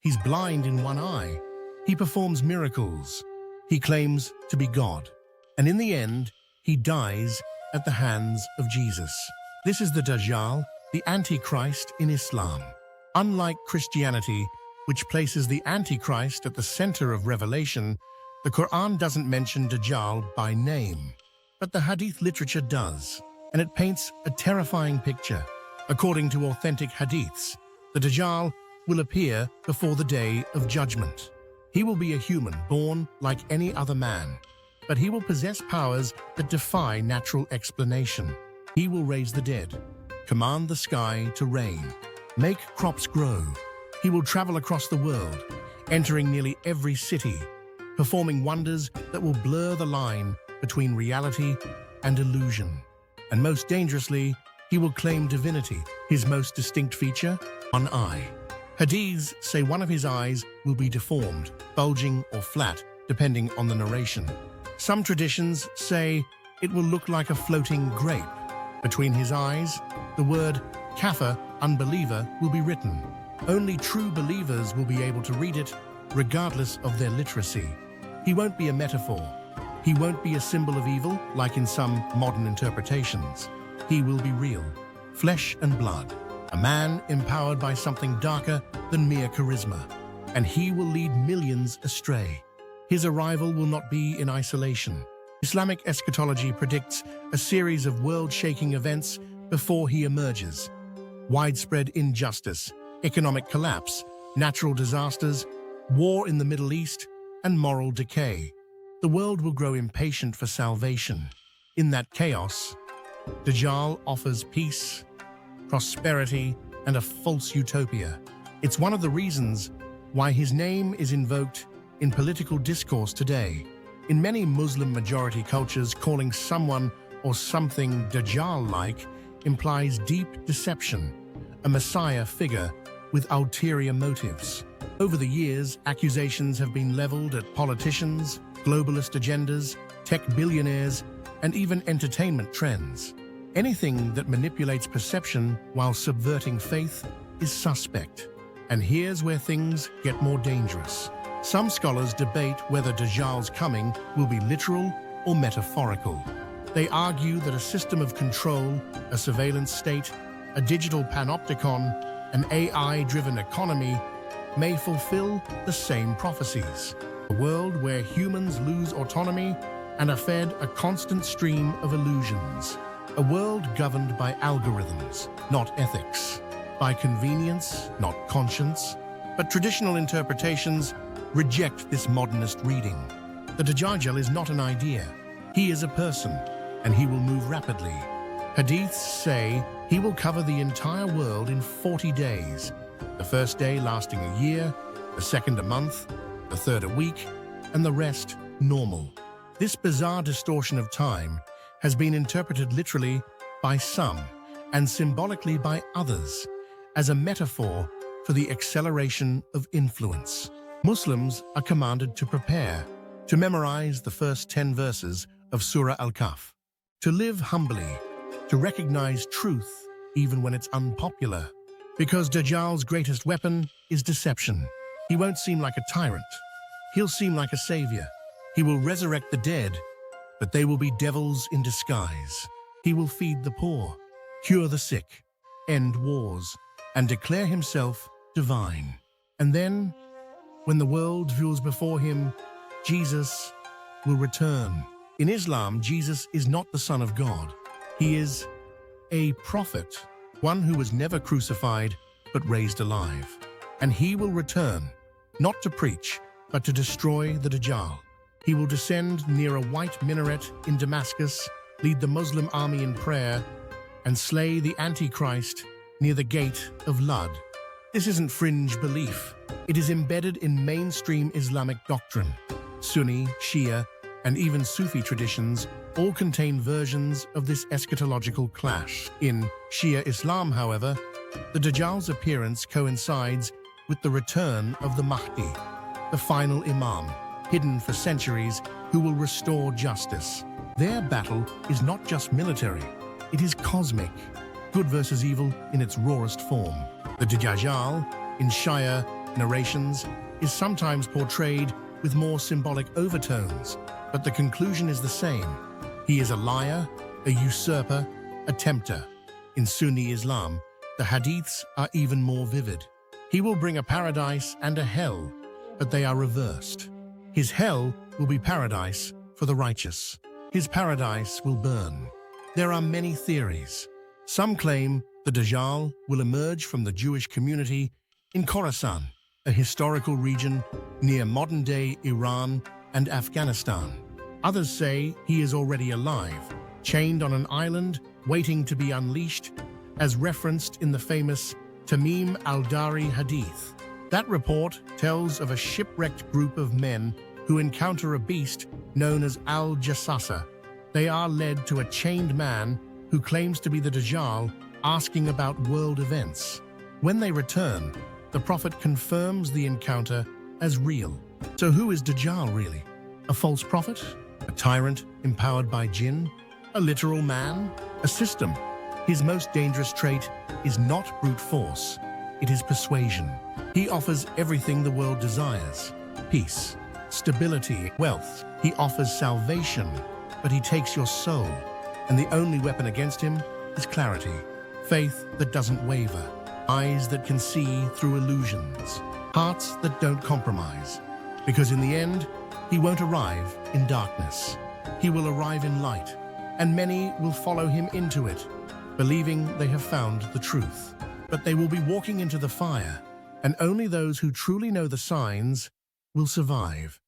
He's blind in one eye. He performs miracles. He claims to be God. And in the end, he dies at the hands of Jesus. This is the Dajjal, the Antichrist in Islam. Unlike Christianity, which places the Antichrist at the center of Revelation, the Quran doesn't mention Dajjal by name. But the Hadith literature does, and it paints a terrifying picture. According to authentic Hadiths, the Dajjal will appear before the day of judgment. He will be a human born like any other man, but he will possess powers that defy natural explanation. He will raise the dead, command the sky to rain, make crops grow. He will travel across the world, entering nearly every city, performing wonders that will blur the line between reality and illusion. And most dangerously, he will claim divinity. His most distinct feature? One eye. Hadiths say one of his eyes will be deformed, bulging or flat, depending on the narration. Some traditions say it will look like a floating grape. Between his eyes, the word kafir, unbeliever, will be written. Only true believers will be able to read it, regardless of their literacy. He won't be a metaphor. He won't be a symbol of evil, like in some modern interpretations. He will be real, flesh and blood, a man empowered by something darker than mere charisma, and he will lead millions astray. His arrival will not be in isolation. Islamic eschatology predicts a series of world-shaking events before he emerges. Widespread injustice, economic collapse, natural disasters, war in the Middle East, and moral decay. The world will grow impatient for salvation. In that chaos, Dajjal offers peace, prosperity, and a false utopia. It's one of the reasons why his name is invoked in political discourse today. In many Muslim-majority cultures, calling someone or something Dajjal-like implies deep deception, a messiah figure with ulterior motives. Over the years, accusations have been leveled at politicians, globalist agendas, tech billionaires, and even entertainment trends. Anything that manipulates perception while subverting faith is suspect. And here's where things get more dangerous. Some scholars debate whether Dajjal's coming will be literal or metaphorical. They argue that a system of control, a surveillance state, a digital panopticon, an AI-driven economy may fulfill the same prophecies. A world where humans lose autonomy and are fed a constant stream of illusions. A world governed by algorithms, not ethics. By convenience, not conscience. But traditional interpretations reject this modernist reading. The Dajjal is not an idea. He is a person, and he will move rapidly. Hadiths say he will cover the entire world in 40 days. The first day lasting a year, the second a month, the third a week, and the rest normal. This bizarre distortion of time has been interpreted literally by some and symbolically by others as a metaphor for the acceleration of influence. Muslims are commanded to prepare, to memorize the first 10 verses of Surah Al-Kahf, to live humbly, to recognize truth even when it's unpopular. Because Dajjal's greatest weapon is deception. He won't seem like a tyrant. He'll seem like a savior. He will resurrect the dead, but they will be devils in disguise. He will feed the poor, cure the sick, end wars, and declare himself divine. And then, when the world views before him, Jesus will return. In Islam, Jesus is not the Son of God. He is a prophet, one who was never crucified but raised alive. And he will return, not to preach, but to destroy the Dajjal. He will descend near a white minaret in Damascus, lead the Muslim army in prayer, and slay the Antichrist near the gate of Lud. This isn't fringe belief. It is embedded in mainstream Islamic doctrine. Sunni, Shia, and even Sufi traditions all contain versions of this eschatological clash. In Shia Islam, however, the Dajjal's appearance coincides with the return of the Mahdi, the final Imam, hidden for centuries, who will restore justice. Their battle is not just military, it is cosmic, good versus evil in its rawest form. The Dajjal, in Shia narrations is sometimes portrayed with more symbolic overtones, but the conclusion is the same. He is a liar, a usurper, a tempter. In Sunni Islam, the hadiths are even more vivid. He will bring a paradise and a hell, but they are reversed. His hell will be paradise for the righteous. His paradise will burn. There are many theories. Some claim the Dajjal will emerge from the Jewish community in Khorasan, a historical region near modern-day Iran and Afghanistan. Others say he is already alive, chained on an island, waiting to be unleashed, as referenced in the famous Tamim al-Dari hadith. That report tells of a shipwrecked group of men who encounter a beast known as al-Jassasa. They are led to a chained man who claims to be the Dajjal, asking about world events. When they return, the Prophet confirms the encounter as real. So who is Dajjal really? A false prophet? A tyrant empowered by jinn? A literal man? A system? His most dangerous trait is not brute force, it is persuasion. He offers everything the world desires: peace, stability, wealth. He offers salvation, but he takes your soul, and the only weapon against him is clarity, faith that doesn't waver, eyes that can see through illusions, hearts that don't compromise. Because in the end, he won't arrive in darkness. He will arrive in light, and many will follow him into it, believing they have found the truth. But they will be walking into the fire, and only those who truly know the signs will survive.